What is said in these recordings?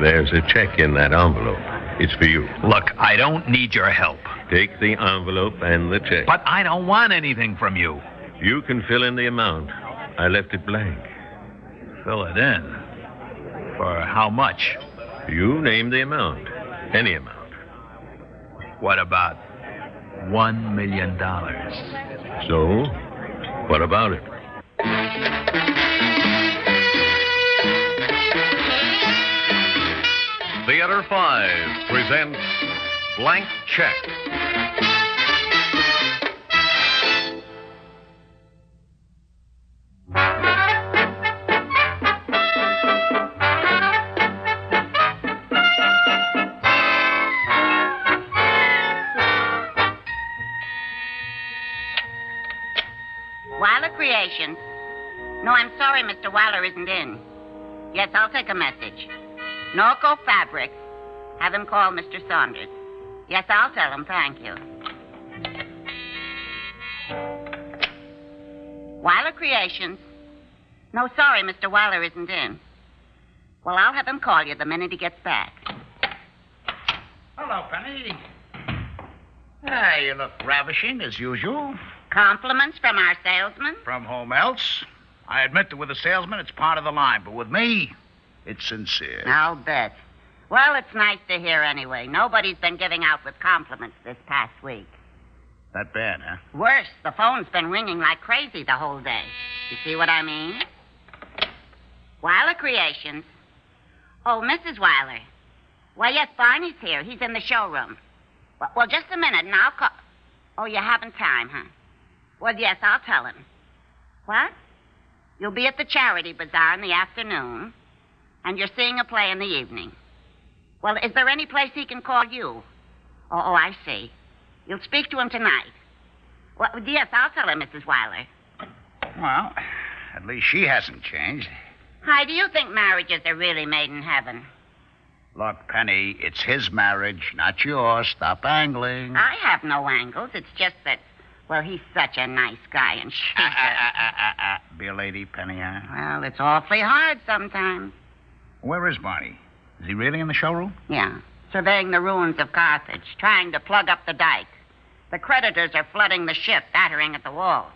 There's a check in that envelope. It's for you. Look, I don't need your help. Take the envelope and the check. But I don't want anything from you. You can fill in the amount. I left it blank. Fill it in? For how much? You name the amount. Any amount. What about $1 million? So, what about it? Theater 5 presents Blank Check. Weiler Creations. No, I'm sorry, Mr. Weiler isn't in. Yes, I'll take a message. Norco Fabrics. Have him call Mr. Saunders. Yes, I'll tell him, thank you. Weiler Creations. No, sorry, Mr. Weiler isn't in. Well, I'll have him call you the minute he gets back. Hello, Penny. Hey, you look ravishing as usual. Compliments from our salesman? From whom else? I admit that with a salesman, it's part of the line, but with me, it's sincere. I'll bet. Well, it's nice to hear anyway. Nobody's been giving out with compliments this past week. That bad, huh? Worse, the phone's been ringing like crazy the whole day. You see what I mean? Weiler Creations. Oh, Mrs. Weiler. Why, yes, Barney's here. He's in the showroom. Well, just a minute, and I'll call... Oh, you haven't time, huh? Well, yes, I'll tell him. What? You'll be at the charity bazaar in the afternoon, and you're seeing a play in the evening. Well, is there any place he can call you? Oh, I see. You'll speak to him tonight. Well, yes, I'll tell her, Mrs. Weiler. Well, at least she hasn't changed. Hi, do you think marriages are really made in heaven? Look, Penny, it's his marriage, not yours. Stop angling. I have no angles. It's just that, well, he's such a nice guy, and she's Be a lady, Penny, huh? Well, it's awfully hard sometimes. Where is Barney? Is he really in the showroom? Yeah, surveying the ruins of Carthage, trying to plug up the dike. The creditors are flooding the ship, battering at the walls.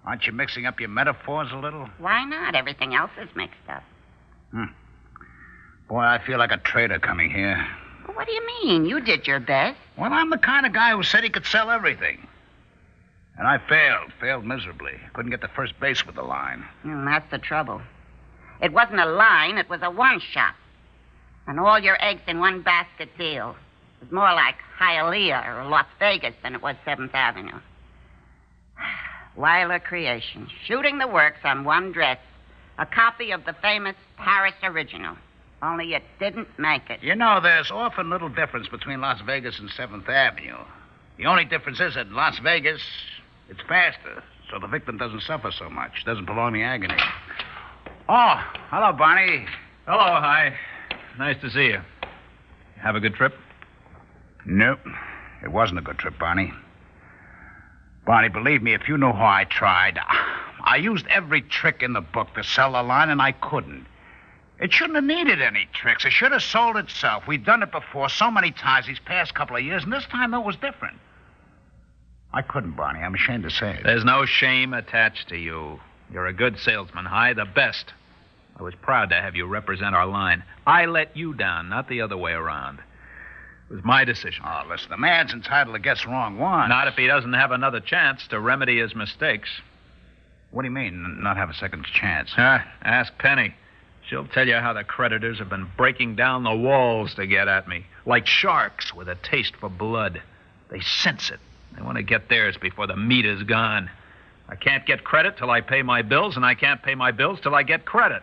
Aren't you mixing up your metaphors a little? Why not? Everything else is mixed up. Boy, I feel like a traitor coming here. Well, what do you mean? You did your best. Well, I'm the kind of guy who said he could sell everything. And I failed miserably. Couldn't get to first base with the line. That's the trouble. It wasn't a line, it was a one-shot. And all your eggs in one basket deal. It was more like Hialeah or Las Vegas than it was 7th Avenue. Weiler Creations, shooting the works on one dress. A copy of the famous Paris original. Only it didn't make it. You know, there's often little difference between Las Vegas and 7th Avenue. The only difference is that in Las Vegas, it's faster, so the victim doesn't suffer so much, doesn't prolong the agony. Oh, hello, Barney. Hello, hi. Nice to see you. Have a good trip? Nope. It wasn't a good trip, Barney. Barney, believe me, if you knew how I tried, I used every trick in the book to sell the line, and I couldn't. It shouldn't have needed any tricks. It should have sold itself. We've done it before so many times these past couple of years, and this time it was different. I couldn't, Barney. I'm ashamed to say it. There's no shame attached to you. You're a good salesman, Hi, the best. I was proud to have you represent our line. I let you down, not the other way around. It was my decision. Oh, listen, the man's entitled to get wrong once. Not if he doesn't have another chance to remedy his mistakes. What do you mean, not have a second chance? Ask Penny. She'll tell you how the creditors have been breaking down the walls to get at me, like sharks with a taste for blood. They sense it. They want to get theirs before the meat is gone. I can't get credit till I pay my bills, and I can't pay my bills till I get credit.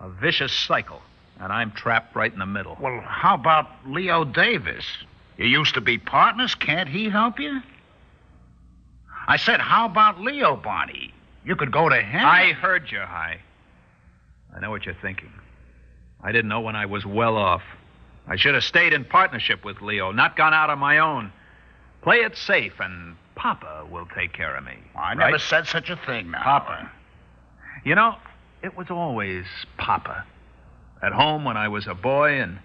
A vicious cycle, and I'm trapped right in the middle. Well, how about Leo Davis? You used to be partners. Can't he help you? I said, how about Leo, Barney? You could go to him. I heard you, Hi. I know what you're thinking. I didn't know when I was well off. I should have stayed in partnership with Leo, not gone out on my own. Play it safe, and Papa will take care of me. I never said such a thing now. Papa. You know, it was always Papa. At home when I was a boy, and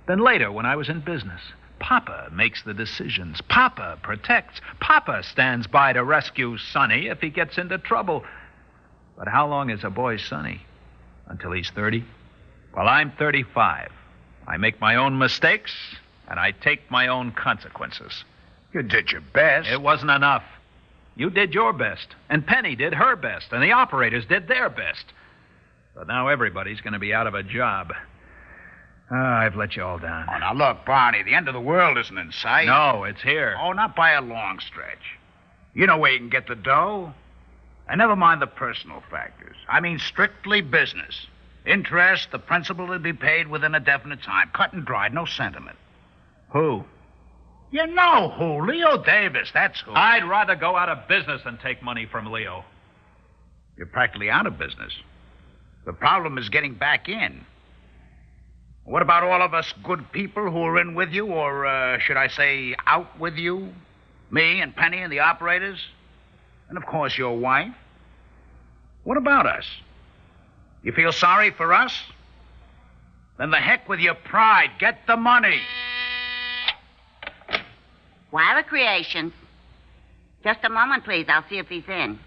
then later when I was in business. Papa makes the decisions. Papa protects. Papa stands by to rescue Sonny if he gets into trouble. But how long is a boy Sonny? Until he's 30? Well, I'm 35. I make my own mistakes, and I take my own consequences. You did your best. It wasn't enough. You did your best, and Penny did her best, and the operators did their best. But now everybody's going to be out of a job. I've let you all down. Oh, now look, Barney, the end of the world isn't in sight. No, it's here. Oh, not by a long stretch. You know where you can get the dough. And never mind the personal factors. I mean strictly business. Interest, the principal to be paid within a definite time. Cut and dried, no sentiment. Who? You know who. Leo Davis, that's who. I'd rather go out of business than take money from Leo. You're practically out of business. The problem is getting back in. What about all of us good people who are in with you, or should I say out with you? Me and Penny and the operators? And, of course, your wife. What about us? You feel sorry for us? Then the heck with your pride. Get the money. Wilder Creations. Just a moment, please. I'll see if he's in.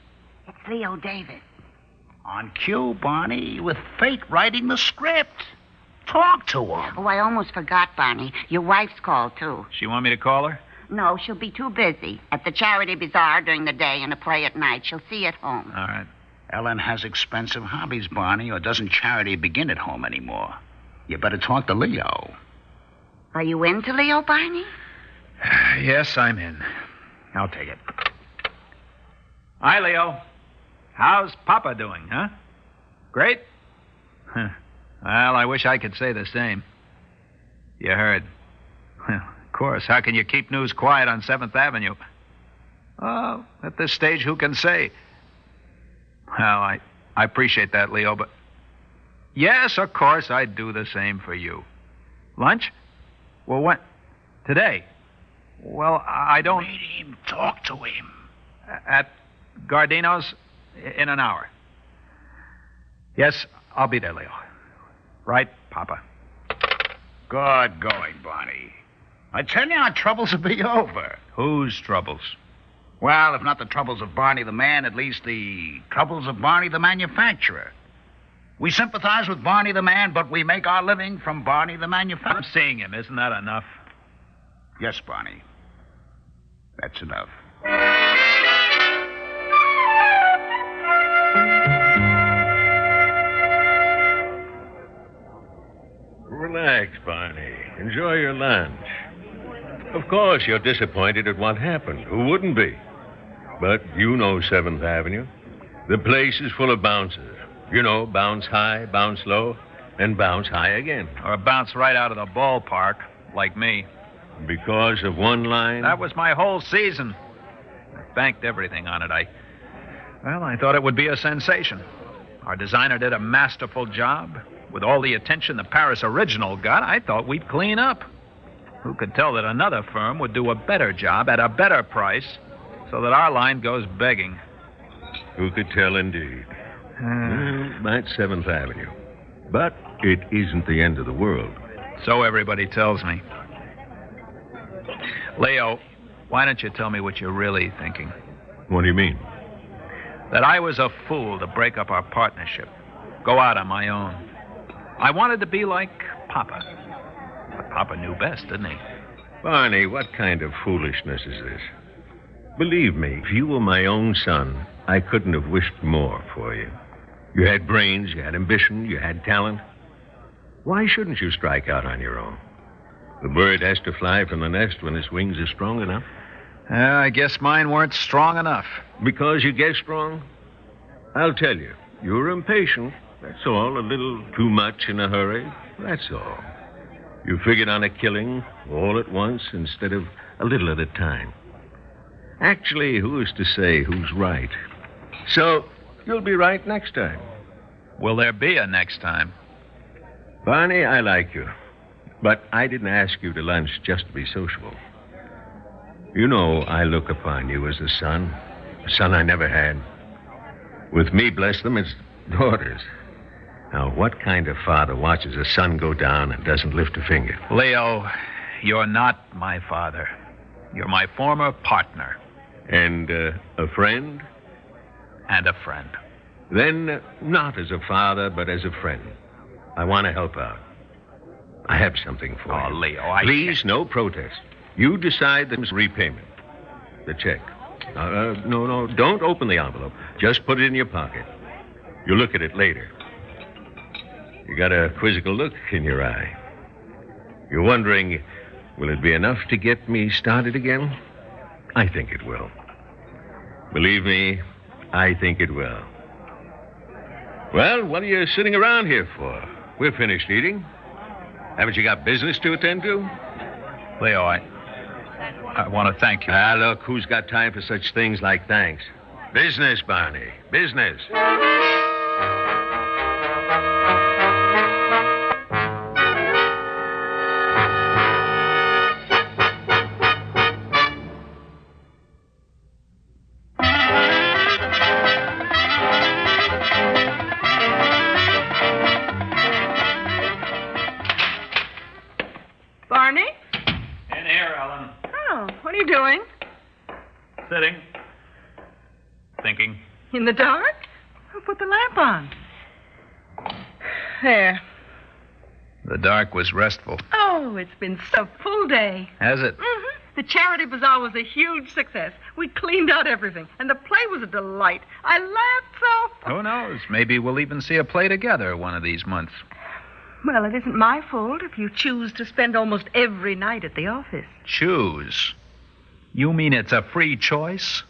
It's Leo Davis. On cue, Barney, with fate writing the script. Talk to him. Oh, I almost forgot, Barney. Your wife's called, too. She want me to call her? No, she'll be too busy. At the charity bazaar during the day and a play at night. She'll see you at home. All right. Ellen has expensive hobbies, Barney, or doesn't charity begin at home anymore? You better talk to Leo. Are you into Leo, Barney? Yes, I'm in. I'll take it. Hi, Leo. How's Papa doing, huh? Great? Well, I wish I could say the same. You heard. Well, of course. How can you keep news quiet on 7th Avenue? Oh, at this stage, who can say? Well, I appreciate that, Leo, but... Yes, of course, I'd do the same for you. Lunch? Well, when? Today? Well, I don't... Meet him. Talk to him. At Gardino's in an hour. Yes, I'll be there, Leo. Right, Papa? Good going, Barney. I tell you, our troubles will be over. Whose troubles? Well, if not the troubles of Barney the man, at least the troubles of Barney the manufacturer. We sympathize with Barney the man, but we make our living from Barney the manufacturer. I'm seeing him. Isn't that enough? Yes, Barney. That's enough. Relax, Barney. Enjoy your lunch. Of course, you're disappointed at what happened. Who wouldn't be? But you know 7th Avenue. The place is full of bouncers. You know, bounce high, bounce low, and bounce high again. Or bounce right out of the ballpark, like me. Because of one line? That was my whole season. I banked everything on it. I thought it would be a sensation. Our designer did a masterful job. With all the attention the Paris original got, I thought we'd clean up. Who could tell that another firm would do a better job at a better price so that our line goes begging? Who could tell, indeed? That's 7th Avenue. But it isn't the end of the world. So everybody tells me. Leo, why don't you tell me what you're really thinking? What do you mean? That I was a fool to break up our partnership, go out on my own. I wanted to be like Papa. But Papa knew best, didn't he? Barney, what kind of foolishness is this? Believe me, if you were my own son, I couldn't have wished more for you. You had brains, you had ambition, you had talent. Why shouldn't you strike out on your own? The bird has to fly from the nest when its wings are strong enough. I guess mine weren't strong enough. Because you guess strong? I'll tell you, you're impatient. That's all. A little too much in a hurry. That's all. You figured on a killing all at once instead of a little at a time. Actually, who is to say who's right? So, you'll be right next time. Will there be a next time? Barney, I like you. But I didn't ask you to lunch just to be sociable. You know I look upon you as a son I never had. With me, bless them, it's daughters. Now, what kind of father watches a son go down and doesn't lift a finger? Leo, you're not my father. You're my former partner. And a friend? And a friend. Then not as a father, but as a friend. I want to help out. I have something for you. Oh, Leo, Please, no protest. You decide the repayment. The check. No, don't open the envelope. Just put it in your pocket. You'll look at it later. You got a quizzical look in your eye. You're wondering, will it be enough to get me started again? I think it will. Believe me, I think it will. Well, what are you sitting around here for? We're finished eating. Haven't you got business to attend to? Leo, I want to thank you. Look, who's got time for such things like thanks? Business, Barney. Business. Barney? In here, Ellen. Oh, what are you doing? Sitting. Thinking. In the dark? I'll put the lamp on. There. The dark was restful. Oh, it's been a full day. Has it? Mm-hmm. The charity bazaar was a huge success. We cleaned out everything, and the play was a delight. I laughed so. Who knows? Maybe we'll even see a play together one of these months. Well, it isn't my fault if you choose to spend almost every night at the office. Choose? You mean it's a free choice?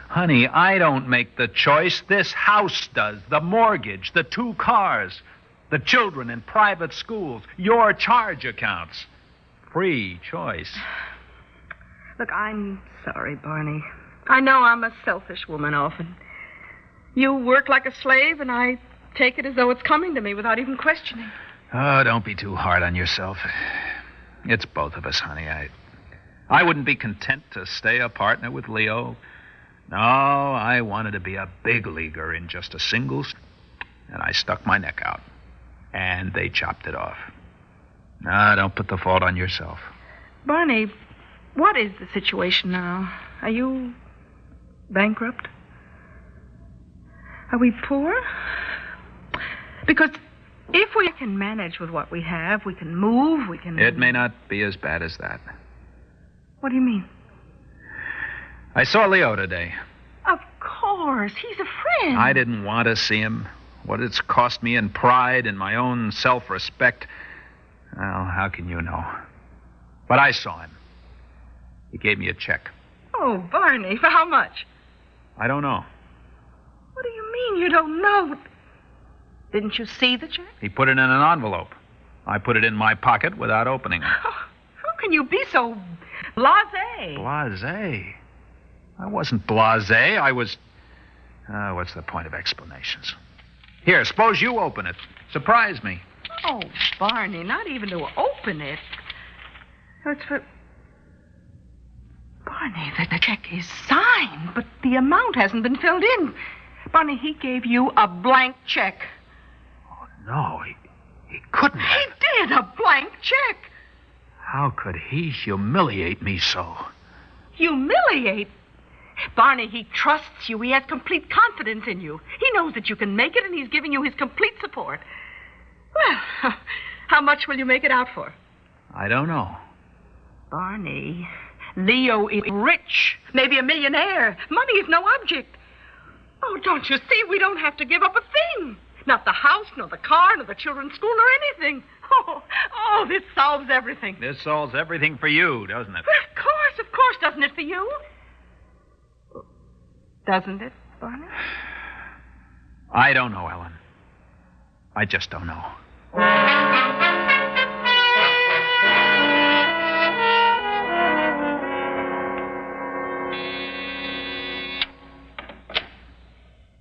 Honey, I don't make the choice. This house does. The mortgage, the 2 cars, the children in private schools, your charge accounts. Free choice. Look, I'm sorry, Barney. I know I'm a selfish woman often. You work like a slave, and I take it as though it's coming to me without even questioning. Oh, don't be too hard on yourself. It's both of us, honey. I wouldn't be content to stay a partner with Leo. No, I wanted to be a big leaguer in just a singles, and I stuck my neck out. And they chopped it off. No, don't put the fault on yourself. Barney, what is the situation now? Are you bankrupt? Are we poor? Because if we can manage with what we have, we can move, we can... It may not be as bad as that. What do you mean? I saw Leo today. Of course. He's a friend. I didn't want to see him. What it's cost me in pride and my own self-respect. Well, how can you know? But I saw him. He gave me a check. Oh, Barney, for how much? I don't know. What do you mean you don't know? Didn't you see the check? He put it in an envelope. I put it in my pocket without opening it. How can you be so blasé? Blasé? I wasn't blasé. I was... what's the point of explanations? Here, suppose you open it. Surprise me. Oh, Barney, not even to open it. It's for... Barney, the check is signed, but the amount hasn't been filled in. Barney, he gave you a blank check. Oh, no, he couldn't have. He did, a blank check. How could he humiliate me so? Humiliate? Barney, he trusts you. He has complete confidence in you. He knows that you can make it, and he's giving you his complete support. Well, how much will you make it out for? I don't know. Barney, Leo is rich, maybe a millionaire. Money is no object. Oh, don't you see? We don't have to give up a thing. Not the house, nor the car, nor the children's school, nor anything. Oh, this solves everything. This solves everything for you, doesn't it? Of course, doesn't it for you? Doesn't it, Barney? I don't know, Ellen. I just don't know.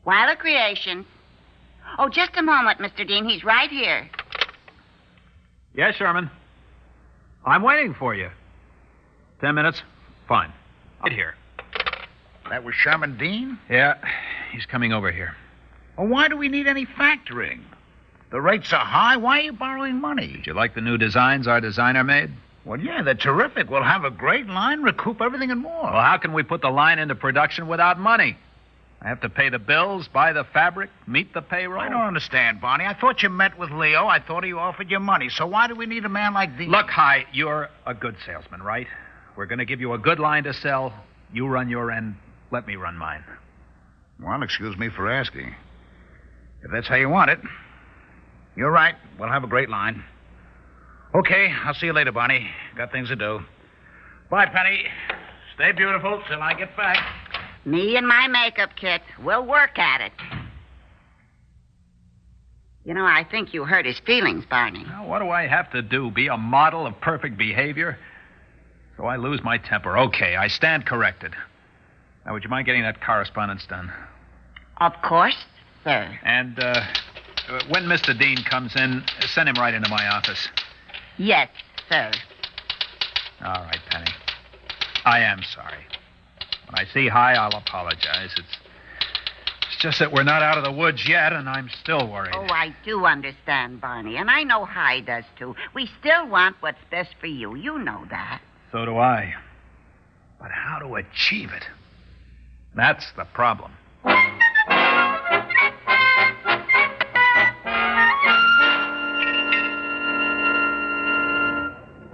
Wilder Creations. Oh, just a moment, Mr. Dean. He's right here. Yes, Sherman. I'm waiting for you. 10 minutes? Fine. Right here. That was Sherman Dean? Yeah, he's coming over here. Well, why do we need any factoring? The rates are high. Why are you borrowing money? Did you like the new designs our designer made? Well, yeah, they're terrific. We'll have a great line, recoup everything and more. Well, how can we put the line into production without money? I have to pay the bills, buy the fabric, meet the payroll. I don't understand, Barney. I thought you met with Leo. I thought he offered you money. So why do we need a man like these? Look, Hi, you're a good salesman, right? We're going to give you a good line to sell. You run your end. Let me run mine. Well, excuse me for asking. If that's how you want it. You're right. We'll have a great line. Okay, I'll see you later, Barney. Got things to do. Bye, Penny. Stay beautiful till I get back. Me and my makeup kit. We'll work at it. You know, I think you hurt his feelings, Barney. Now, what do I have to do? Be a model of perfect behavior? So I lose my temper. Okay, I stand corrected. Now, would you mind getting that correspondence done? Of course, sir. And when Mr. Dean comes in, send him right into my office. Yes, sir. All right, Penny. I am sorry. When I see Hi, I'll apologize. It's just that we're not out of the woods yet, and I'm still worried. Oh, I do understand, Barney, and I know Hi does, too. We still want what's best for you. You know that. So do I. But how to achieve it? That's the problem.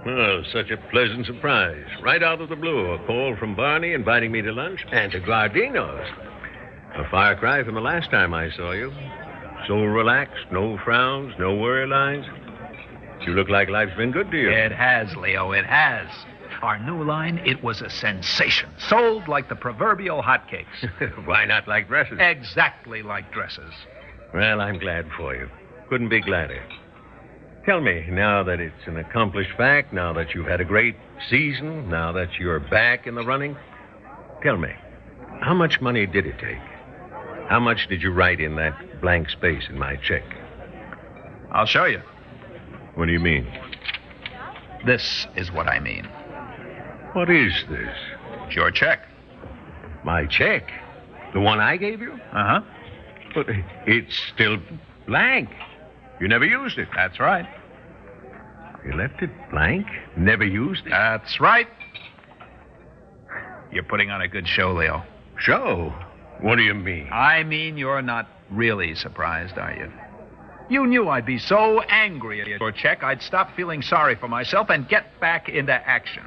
Oh, such a pleasant surprise. Right out of the blue, a call from Barney inviting me to lunch and to Gardino's. A far cry from the last time I saw you. So relaxed, no frowns, no worry lines. You look like life's been good to you. It has, Leo, it has. Our new line, it was a sensation. Sold like the proverbial hotcakes. Why not like dresses? Exactly like dresses. Well, I'm glad for you. Couldn't be gladder. Tell me, now that it's an accomplished fact, now that you've had a great season, now that you're back in the running, tell me, how much money did it take? How much did you write in that blank space in my check? I'll show you. What do you mean? This is what I mean. What is this? It's your check. My check? The one I gave you? Uh-huh. But it's still blank. You never used it. That's right. You left it blank? Never used it? That's right. You're putting on a good show, Leo. Show? What do you mean? I mean, you're not really surprised, are you? You knew I'd be so angry at your check, I'd stop feeling sorry for myself and get back into action.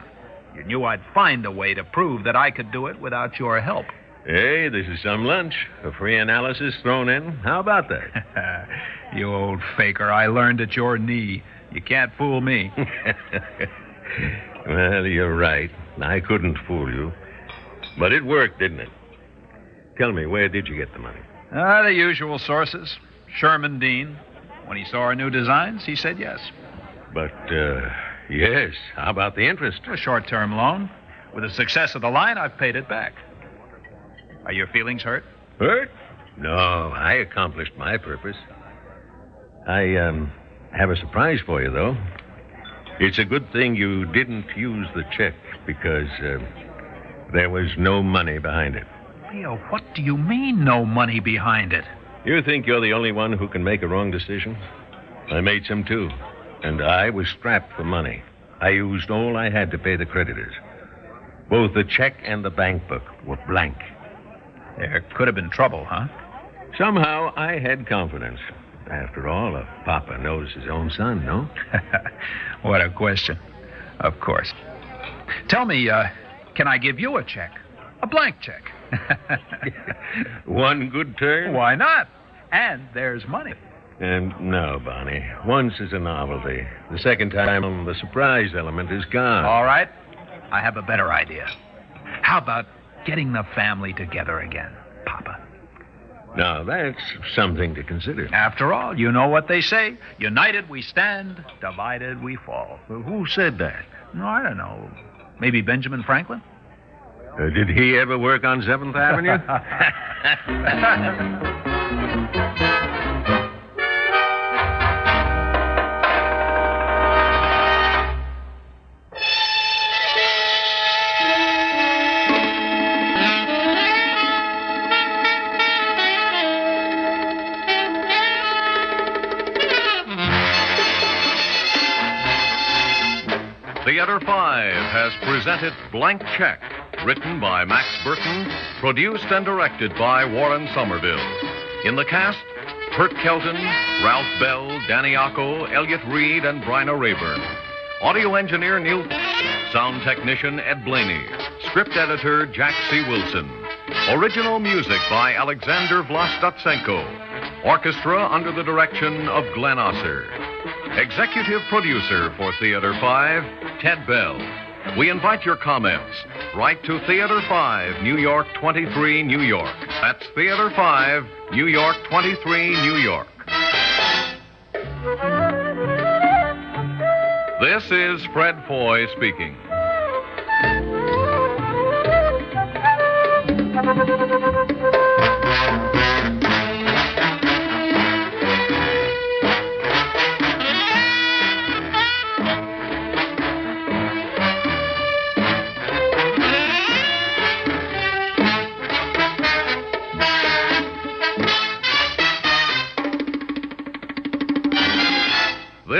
You knew I'd find a way to prove that I could do it without your help. Hey, this is some lunch. A free analysis thrown in. How about that? You old faker. I learned at your knee. You can't fool me. Well, you're right. I couldn't fool you. But it worked, didn't it? Tell me, where did you get the money? The usual sources. Sherman Dean. When he saw our new designs, he said yes. But, yes. How about the interest? A short-term loan. With the success of the line, I've paid it back. Are your feelings hurt? Hurt? No, I accomplished my purpose. I have a surprise for you, though. It's a good thing you didn't use the check because there was no money behind it. Leo, what do you mean, no money behind it? You think you're the only one who can make a wrong decision? I made some, too. And I was strapped for money. I used all I had to pay the creditors. Both the check and the bank book were blank. There could have been trouble, huh? Somehow I had confidence. After all, a papa knows his own son, no? What a question. Of course. Tell me, can I give you a check? A blank check. One good turn? Why not? And there's money. And no, Bonnie. Once is a novelty. The second time, the surprise element is gone. All right. I have a better idea. How about getting the family together again, Papa? Now, that's something to consider. After all, you know what they say. United we stand, divided we fall. Well, who said that? No, I don't know. Maybe Benjamin Franklin? Did he ever work on 7th Avenue? Theater 5 has presented Blank Check, written by Max Burton, produced and directed by Warren Somerville. In the cast, Kurt Kelton, Ralph Bell, Danny Acco, Elliot Reed, and Bryna Rayburn. Audio engineer Neil, sound technician Ed Blaney, script editor Jack C. Wilson. Original music by Alexander Vlastotsenko. Orchestra under the direction of Glenn Osser. Executive producer for Theater 5, Ted Bell. We invite your comments. Write to Theater 5, New York 23, New York. That's Theater 5, New York 23, New York. This is Fred Foy speaking.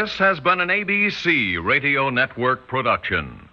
This has been an ABC Radio Network production.